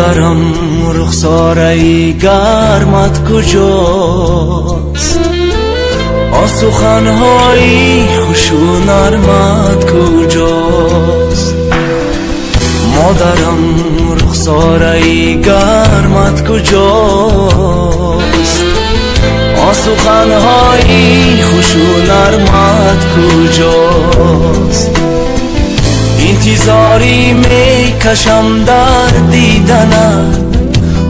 مادرم رخساره گرمت کجاست؟ سخنهای خوش و نرمت کجاست؟ مادرم رخساره گرمت کجاست؟ سخنهای خوش و نرمت کجاست؟ انتظاری می کشم در دیدنت،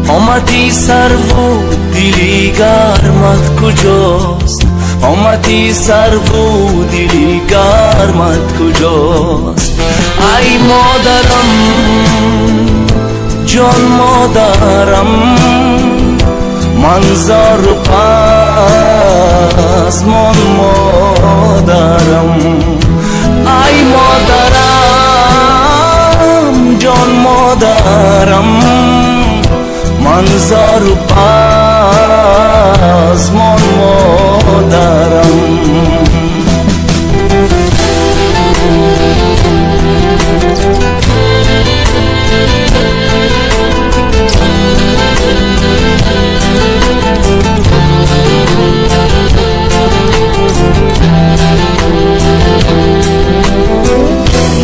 آمدی سر و دلی گرمت کجاست؟ آمدی سر و دلی گرمت کجاست؟ ای مادرم جان مادرم، منظر و پزمان مادرم. ای مادرم جان مادرم، منظر و پزمان مادرم.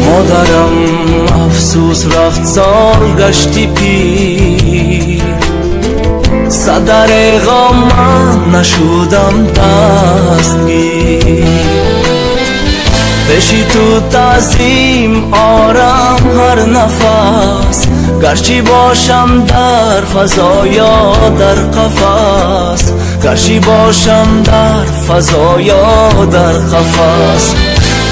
مادرم افسوس رفت سال گشتی پیر، صدر غم من نشدم دستگیر. پیشی تو تعظیم آرم هر نفس، گرچه باشم در فضا یا در قفس، گرچه باشم در فضا یا در قفس.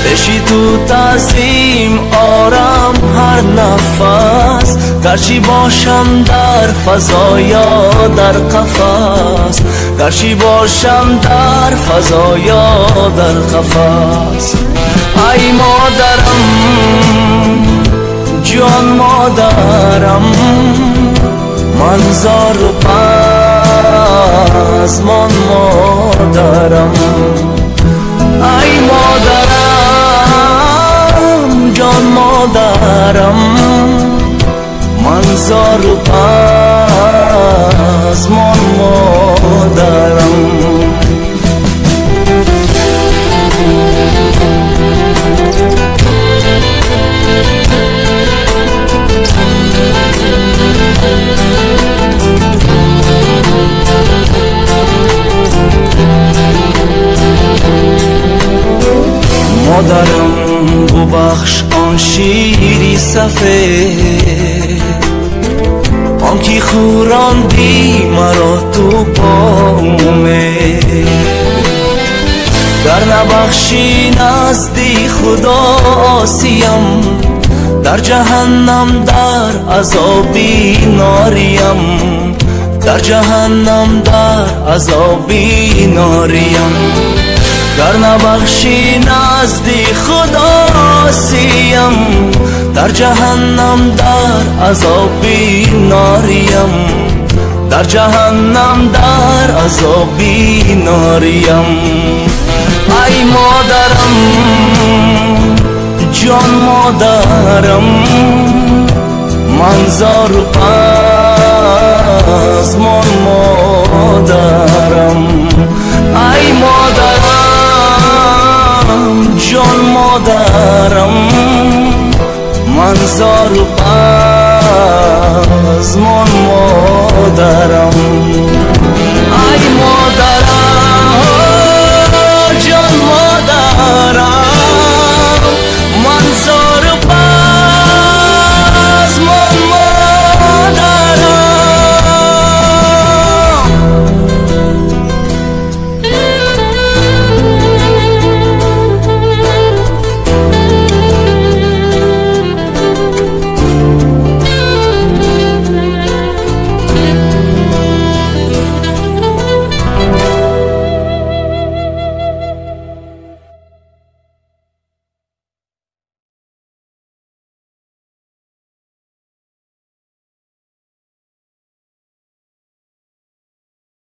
پیشی تو تعظیم آرم هر نفس، گرچه باشم در فضا یا در قفس، گرچه باشم در فضا یا در قفس. ای مادرم جان مادرم، منظر و پزمان مادرم. ای مادرم جان مادرم، منظر و پزمان مادرم. مادرم ببخش آن شیری سفید، آن کی خوراندی مرا تو بامه. در نبخشی نزدی خدا آسیم، در جهنم در عذابی ناریم، در جهنم در عذابی ناریم. در نبخشی نزدی خدا آسیم، در جهنم در عذابی ناریم، در جهنم در عذابی ناریم. ای مادرم جان مادرم، منظر و پزمان مادرم. ای مادرم جان مادرم، منظر و پزمان مادرم.